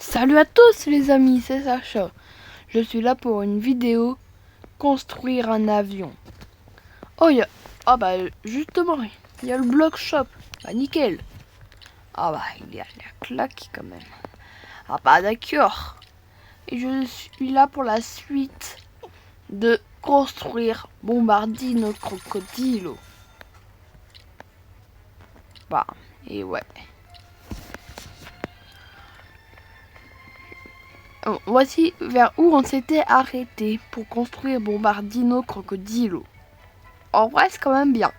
Salut à tous les amis, c'est Sacha. Je suis là pour une vidéo construire un avion. Oh, ah bah justement, il y a le block shop. Bah nickel. Ah bah il a claqué quand même. Ah bah d'accord. Et je suis là pour la suite de construire Bombardino Crocodilo. Bah, et ouais. Voici vers où on s'était arrêté pour construire Bombardino Crocodilo. En vrai, c'est quand même bien.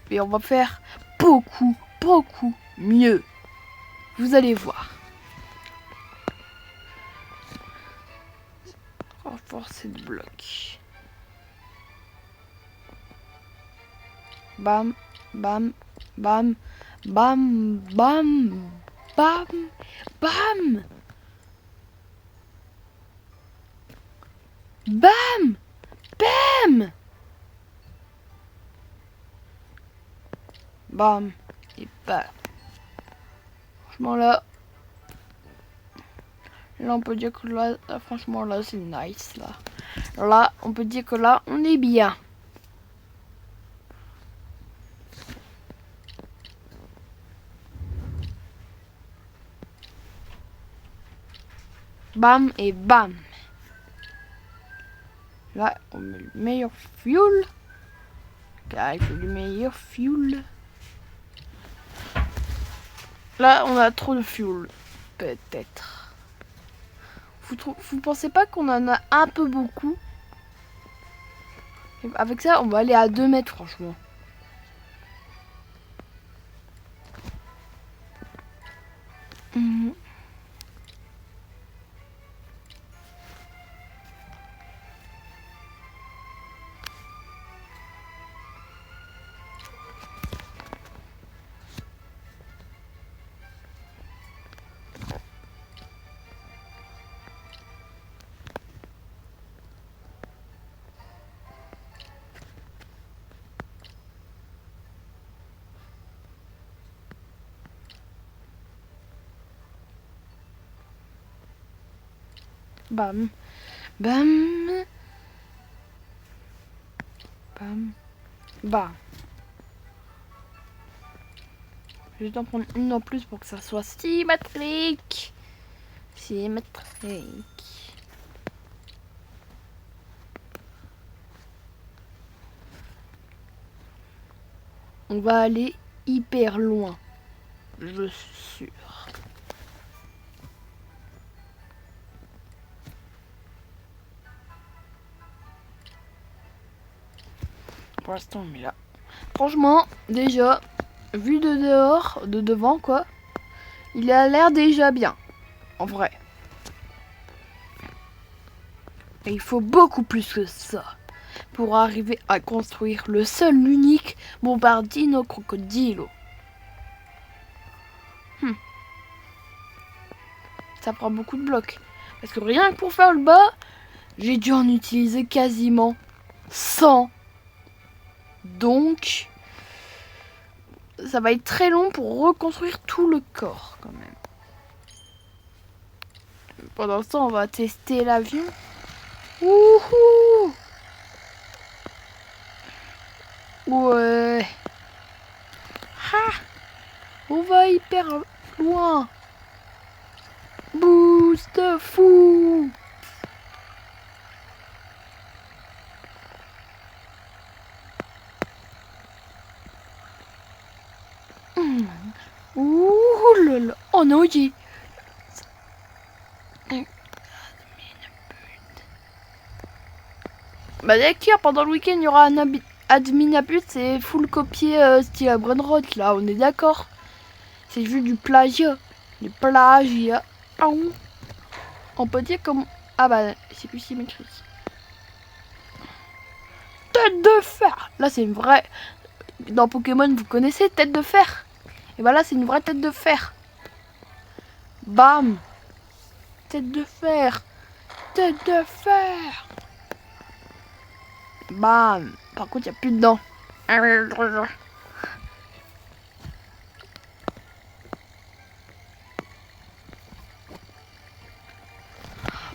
Mais on va faire beaucoup mieux. Vous allez voir. Renforcer le bloc. Bam, bam, bam, bam, bam, bam, bam. Bam, bam. Bam et bam. Franchement là, on peut dire que là, franchement là c'est nice là. Là, on peut dire que là on est bien. Bam et bam. Là, on met le meilleur fuel. Car il faut du meilleur fuel. Là, on a trop de fuel. Peut-être. Vous pensez pas qu'on en a un peu beaucoup? Avec ça, on va aller à 2 mètres, franchement. Bam. Bam. Bam. Bam. Je vais en prendre une en plus pour que ça soit symétrique. Symétrique. On va aller hyper loin. Je suis sûr. Pour l'instant, on met là. Franchement, déjà, vu de dehors, de devant, quoi, il a l'air déjà bien. En vrai. Et il faut beaucoup plus que ça pour arriver à construire le seul, l'unique Bombardino Crocodilo. Ça prend beaucoup de blocs. Parce que rien que pour faire le bas, j'ai dû en utiliser quasiment 100. Donc, ça va être très long pour reconstruire tout le corps quand même. Pendant ce temps, on va tester l'avion. Wouhou! Ouais. Ha! On va hyper loin. Boost fou! Ouh là là. Oh non, j'ai... Bah d'accord, pendant le week-end, il y aura un admin à but, c'est full copier style à Brainrot, là, on est d'accord. C'est juste du plagiat. Du plagiat. On peut dire comme... Ah bah, c'est plus symétrique. Tête de fer! Là, c'est une vraie... Dans Pokémon, vous connaissez tête de fer? Et bah là, c'est une vraie tête de fer. Bam! Tête de fer! Tête de fer! Bam! Par contre, il n'y a plus de dents.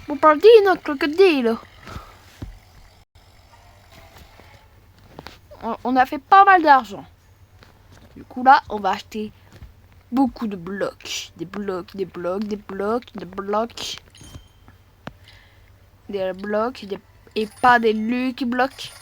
Bopardino, crocodilo. On a fait pas mal d'argent. Du coup là, on va acheter beaucoup de blocs. Des blocs, des blocs, des blocs, des blocs. Des blocs, et pas des Lucky blocs.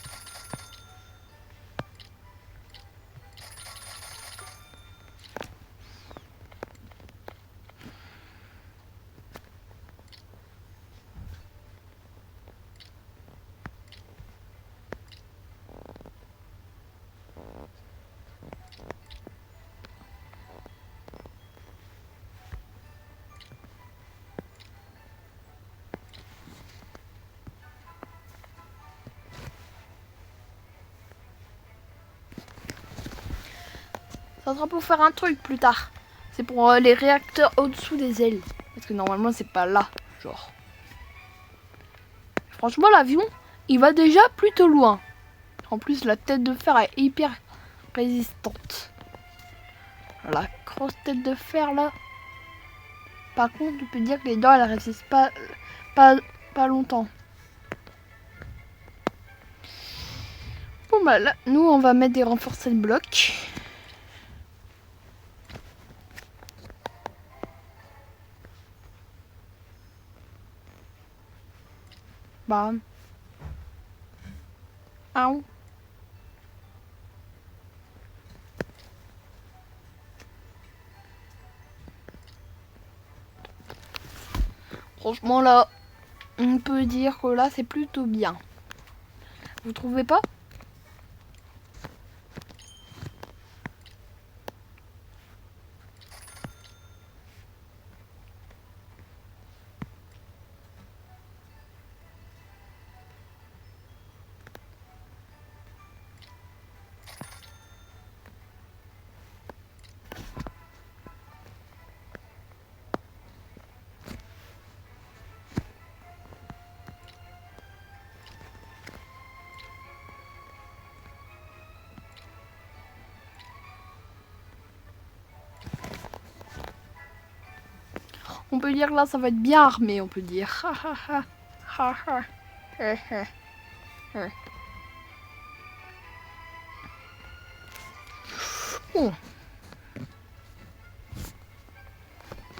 Ça sera pour faire un truc plus tard. C'est pour les réacteurs au-dessous des ailes. Parce que normalement, c'est pas là, genre. Franchement, l'avion, il va déjà plutôt loin. En plus, la tête de fer est hyper résistante. La grosse tête de fer, là. Par contre, tu peux dire que les dents, elles résistent pas longtemps. Bon, bah là, nous, on va mettre des renforcés de blocs. Bam. Aou. Franchement, là, on peut dire que là, c'est plutôt bien. Vous trouvez pas? On peut dire là, ça va être bien armé, on peut dire. Oh.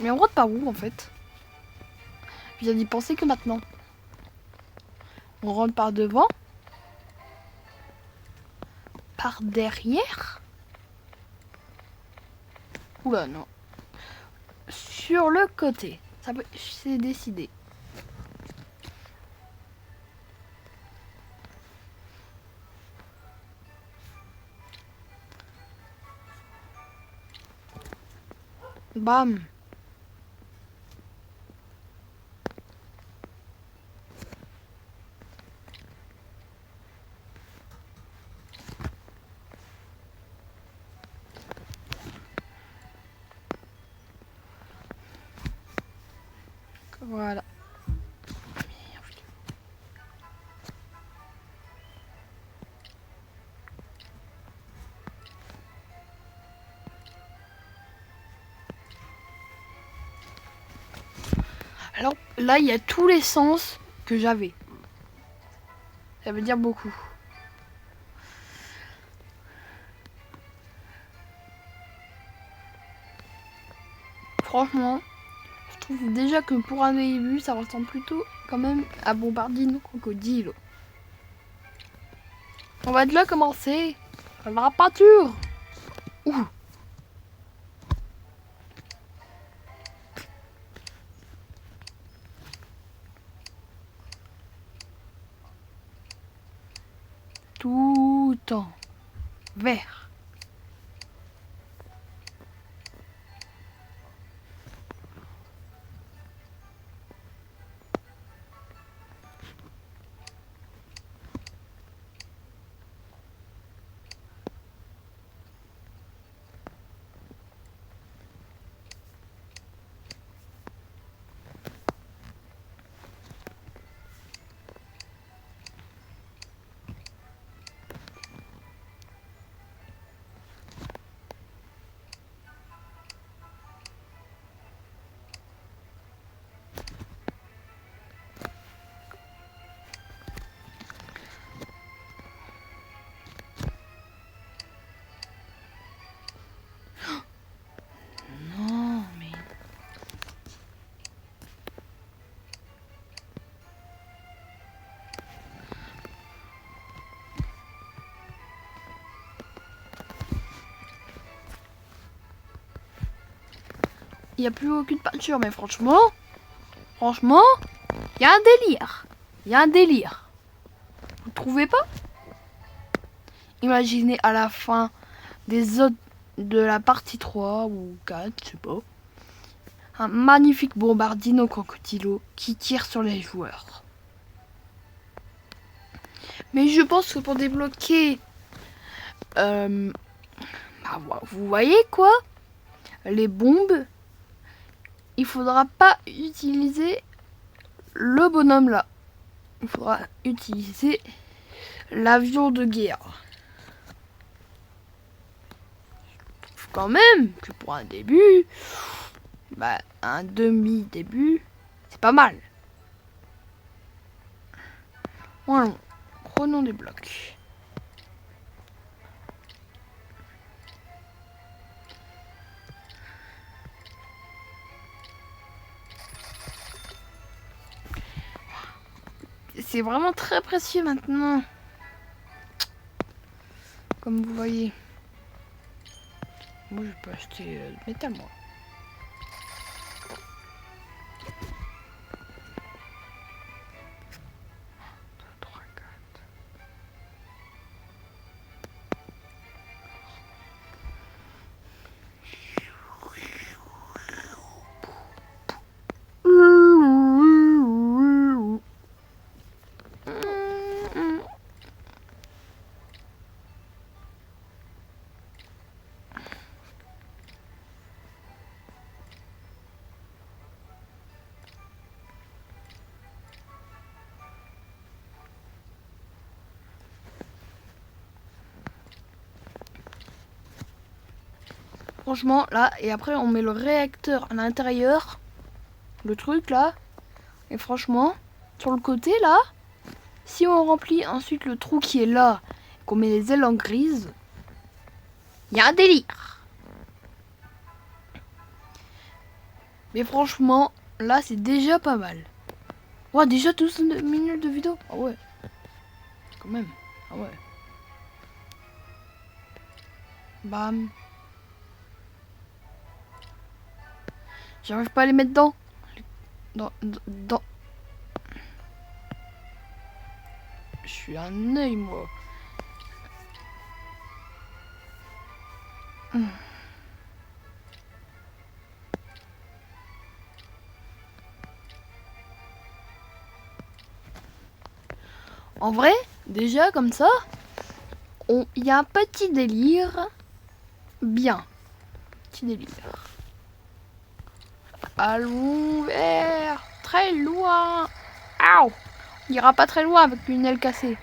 Mais on rentre par où en fait? Je viens d'y penser que maintenant. On rentre par devant? Par derrière? Oula, non. Sur le côté. Ça peut... C'est décidé. Bam. Voilà. Alors là, il y a tous les sens que j'avais. Ça veut dire beaucoup. Franchement, je trouve déjà que pour un début, ça ressemble plutôt quand même à Bombardino Crocodile. On va déjà commencer la peinture. Ouh. Tout en vert. il n'y a plus aucune peinture. Mais franchement, il y a un délire. Il y a un délire. Vous trouvez pas? Imaginez à la fin des autres de la partie 3 ou 4, je sais pas. Un magnifique bombardino crocodilo qui tire sur les joueurs. Mais je pense que pour débloquer... vous voyez quoi? Les bombes, il faudra pas utiliser le bonhomme là. Il faudra utiliser l'avion de guerre. Quand même que pour un début, un demi-début, c'est pas mal. Voilà, prenons des blocs. C'est vraiment très précieux maintenant. Comme vous voyez. Moi, je peux acheter du métal, moi. Franchement, là, et après on met le réacteur à l'intérieur, le truc là, et franchement, sur le côté là, si on remplit ensuite le trou qui est là, qu'on met les ailes en grise, il y a un délire. Mais franchement, là c'est déjà pas mal. Ouais, déjà 12 minutes de vidéo. Ah ouais, quand même. Ah ouais. Bam. J'arrive pas à les mettre dans. Dans. Je suis un œil, moi. En vrai, déjà comme ça, il y a un petit délire. Bien. Petit délire. Allons vers très loin. Aouh! On ira pas très loin avec une aile cassée.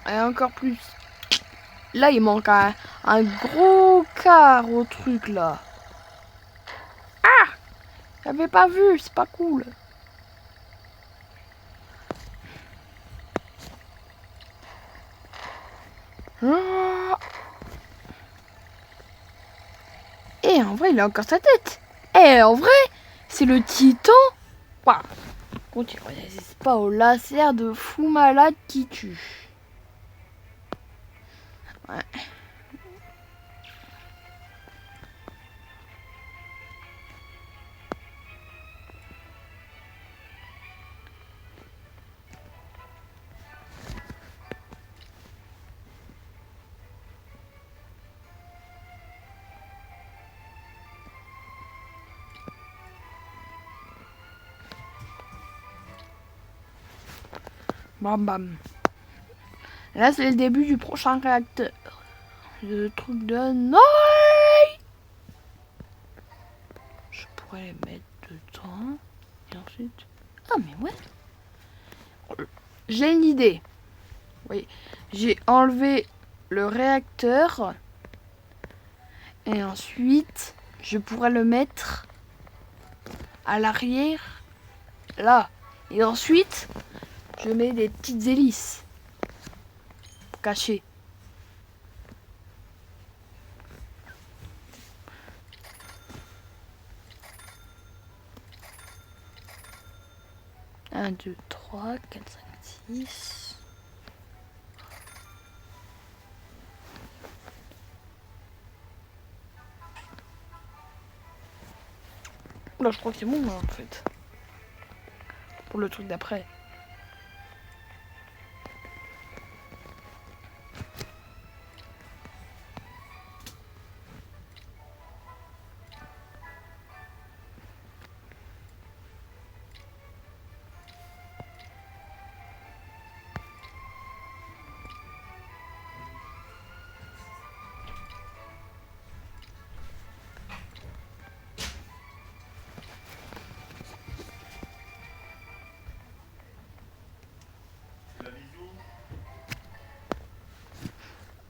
Et encore plus. Là, il manque un gros quart au truc là. Ah! J'avais pas vu, c'est pas cool. Ah. Et en vrai, il a encore sa tête. Et en vrai, c'est le titan. Waouh! Continue, on résiste pas au laser de fou malade qui tue. Ouais. Bam bam. Là, c'est le début du prochain réacteur. Le truc de Noël. Je pourrais les mettre dedans. Et ensuite... Ah, mais ouais. J'ai une idée. Oui. J'ai enlevé le réacteur. Et ensuite, je pourrais le mettre à l'arrière. Là. Et ensuite, je mets des petites hélices. Pour cacher. Un, 2, 3, 4, 5, 6. Oula, je crois que c'est bon, là, en fait. Pour le truc d'après.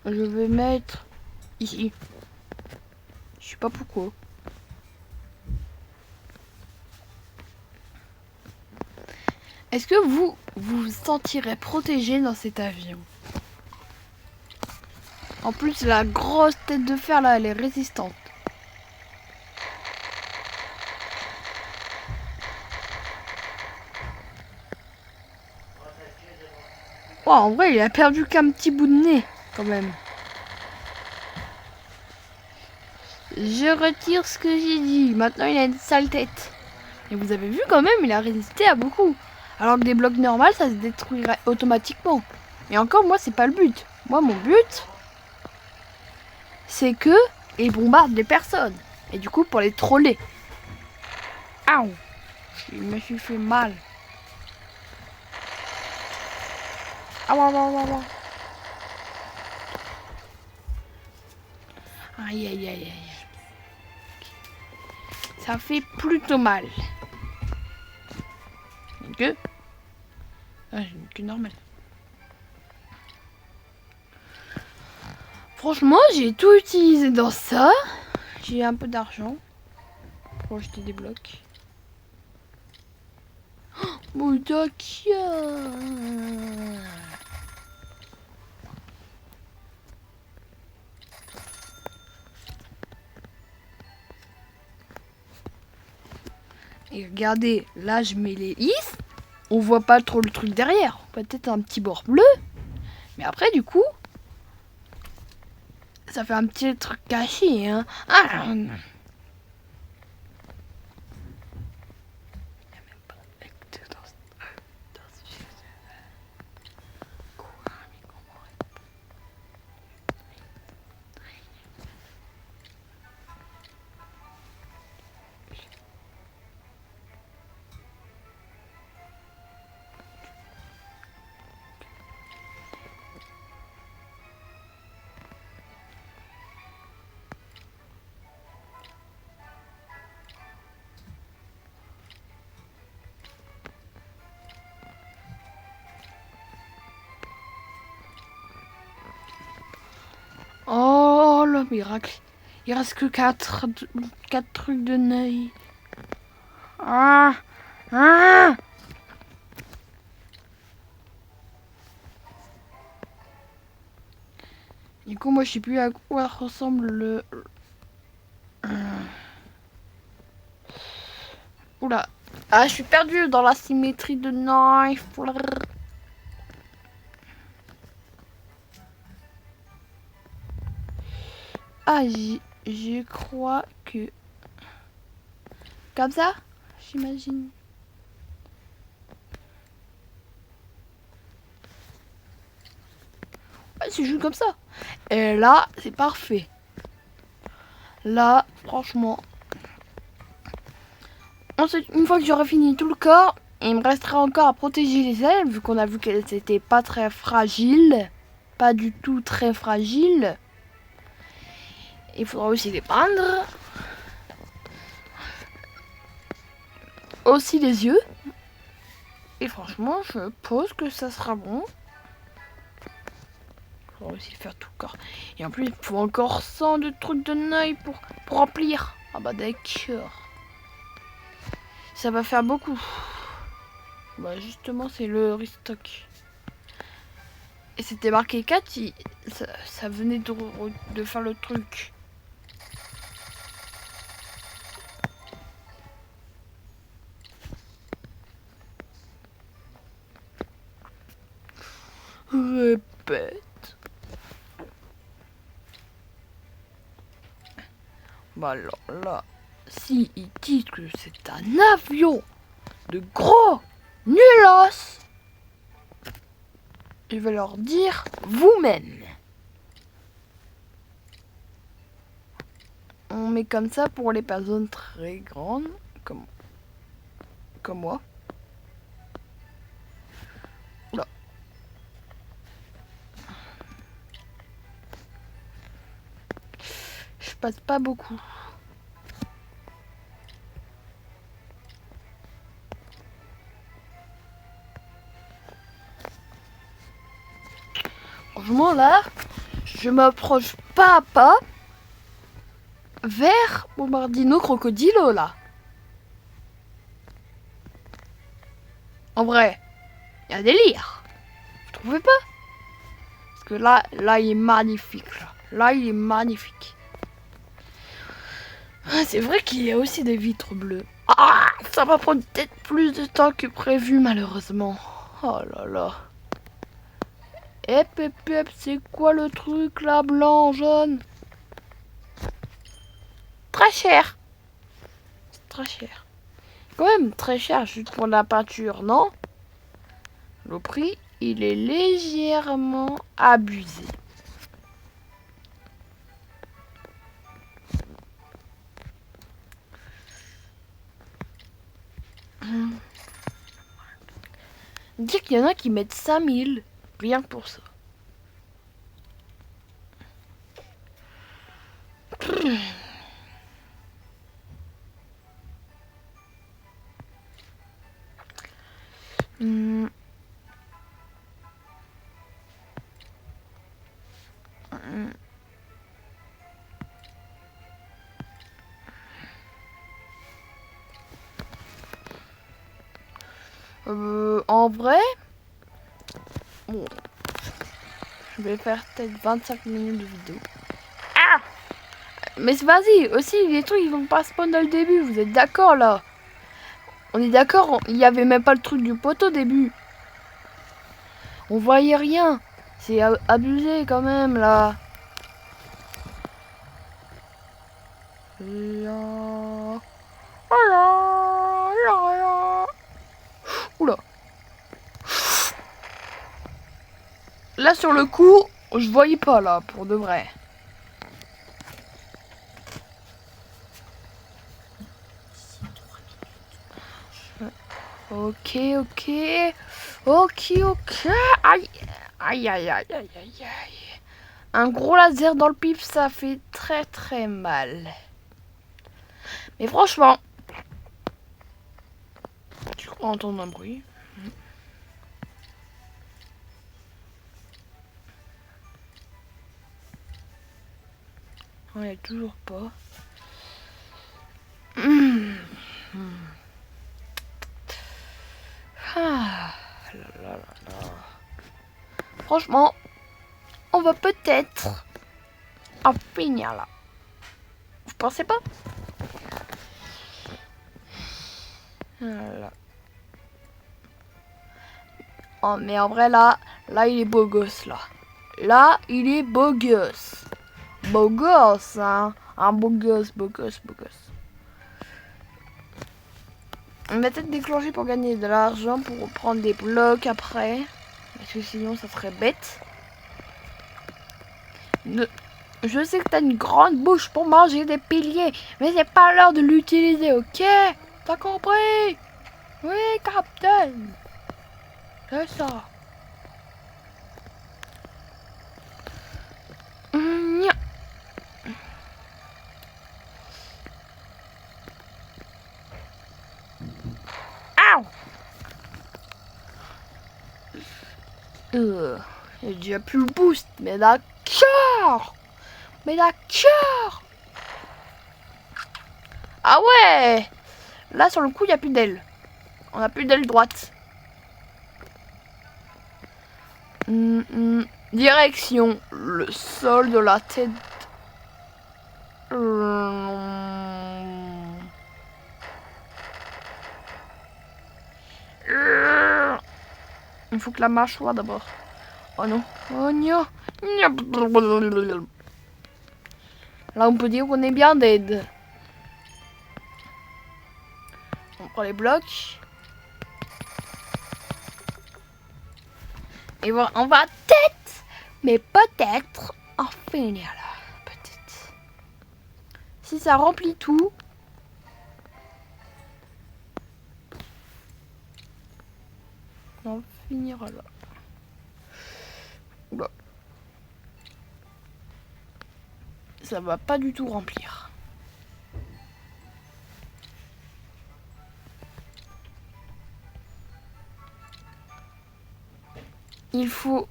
Je vais mettre ici. Je sais pas pourquoi. Est-ce que vous vous sentirez protégé dans cet avion? En plus, la grosse tête de fer là, elle est résistante. Oh, en vrai, il a perdu qu'un petit bout de nez, quand même. Je retire ce que j'ai dit. Maintenant, il a une sale tête. Et vous avez vu quand même, il a résisté à beaucoup. Alors que des blocs normaux, ça se détruirait automatiquement. Et encore, moi, c'est pas le but. Moi, mon but, c'est que ils bombardent les personnes. Et du coup, pour les troller. Aouh! Je me suis fait mal. Ah ouais, ouais, ouais, ouais. Aïe, aïe, aïe, aïe. Ça fait plutôt mal. Que ah, j'ai une queue normale. Franchement, j'ai tout utilisé dans ça. J'ai un peu d'argent pour acheter des blocs. Oh, d'accord. Et regardez, là je mets les lisses. On voit pas trop le truc derrière. Peut-être un petit bord bleu. Mais après, du coup, ça fait un petit truc caché. Hein. Ah. Oh le miracle. Il reste que 4 trucs de nez. Ah, ah. Du coup, moi je sais plus à quoi ressemble le. Oula. Ah, je suis perdue dans la symétrie de knife. Ah, je crois que... Comme ça, j'imagine. Ouais, c'est juste comme ça. Et là, c'est parfait. Là, franchement. Ensuite, une fois que j'aurai fini tout le corps, il me restera encore à protéger les ailes, vu qu'on a vu qu'elles étaient pas très fragiles. Pas du tout très fragiles. Il faudra aussi les peindre. Aussi les yeux. Et franchement, je pense que ça sera bon. Il faudra aussi faire tout le corps. Et en plus, il faut encore 100 de trucs de Noël pour remplir. Ah bah d'accord. Ça va faire beaucoup. Bah justement, c'est le restock. Et c'était marqué 4, ça venait de faire le truc. Répète. Bah alors là, si ils disent que c'est un avion de gros nulos, je vais leur dire vous-même. On met comme ça pour les personnes très grandes, comme moi. Oula. Je passe pas beaucoup. Franchement là, je m'approche pas à pas vers Bombardino Crocodilo là. En vrai, il y a délire. Vous trouvez pas? Parce que là il est magnifique. Là il est magnifique. Ah, c'est vrai qu'il y a aussi des vitres bleues. Ah, ça va prendre peut-être plus de temps que prévu malheureusement. Oh là là. Hep, c'est quoi le truc là, blanc, jaune? Très cher. C'est très cher. Quand même très cher juste pour la peinture, non? Le prix, il est légèrement abusé. Dire qu'il y en a qui mettent 5000 rien que pour ça. En vrai, bon, je vais faire peut-être 25 minutes de vidéo. Ah! Mais vas-y, aussi les trucs ils vont pas spawn dès le début, vous êtes d'accord là? On est d'accord, il y avait même pas le truc du poteau au début. On voyait rien. C'est abusé quand même là. Oula. Là sur le coup, je voyais pas là pour de vrai. Ok. Aïe. Aïe. Un gros laser dans le pif, ça fait très mal. Mais franchement, tu crois entendre un bruit? On est toujours pas. Ah, là. Franchement, on va peut-être en finir là. Vous pensez pas? Voilà. Oh, mais en vrai là il est beau gosse là. Là il est beau gosse. Beau gosse hein. Un beau gosse. On va peut-être déclencher pour gagner de l'argent pour prendre des blocs après. Parce que sinon ça serait bête. Je sais que t'as une grande bouche pour manger des piliers. Mais c'est pas l'heure de l'utiliser, ok? T'as compris? Oui, Captain. C'est ça. J'ai déjà plus le boost, mais d'accord. Ah ouais. Là sur le coup il n'y a plus d'aile. On n'a plus d'aile droite. Direction le sol de la tête. Il faut que la mâchoire d'abord. Oh non. Oh non. Là on peut dire qu'on est bien dead. On prend les blocs. Et voilà, on va peut-être, mais peut-être en finir là. Peut-être. Si ça remplit tout. On finira là. Oula. Ça va pas du tout remplir. Il faut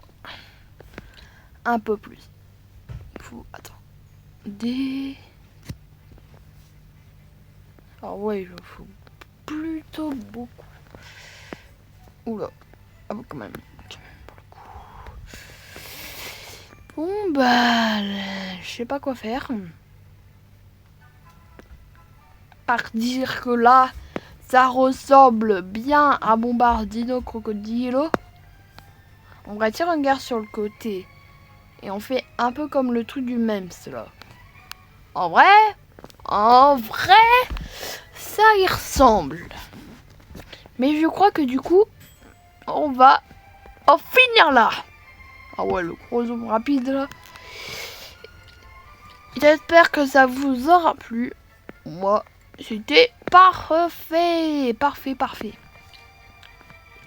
un peu plus. Il faut... Attends. Ah ouais, il faut plutôt beaucoup. Oula. Ah bon, quand même. Pour le coup. Bon bah... Je sais pas quoi faire. Par dire que là, ça ressemble bien à Bombardino Crocodilo. On retire un gars sur le côté. Et on fait un peu comme le truc du même, cela. En vrai, ça y ressemble. Mais je crois que du coup, on va en finir là. Ah ouais, le gros zoom rapide là. J'espère que ça vous aura plu. Moi, c'était parfait. Parfait.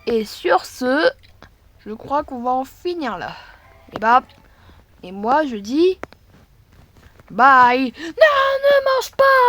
Et sur ce, je crois qu'on va en finir là. Et moi je dis bye. Non, ne mange pas.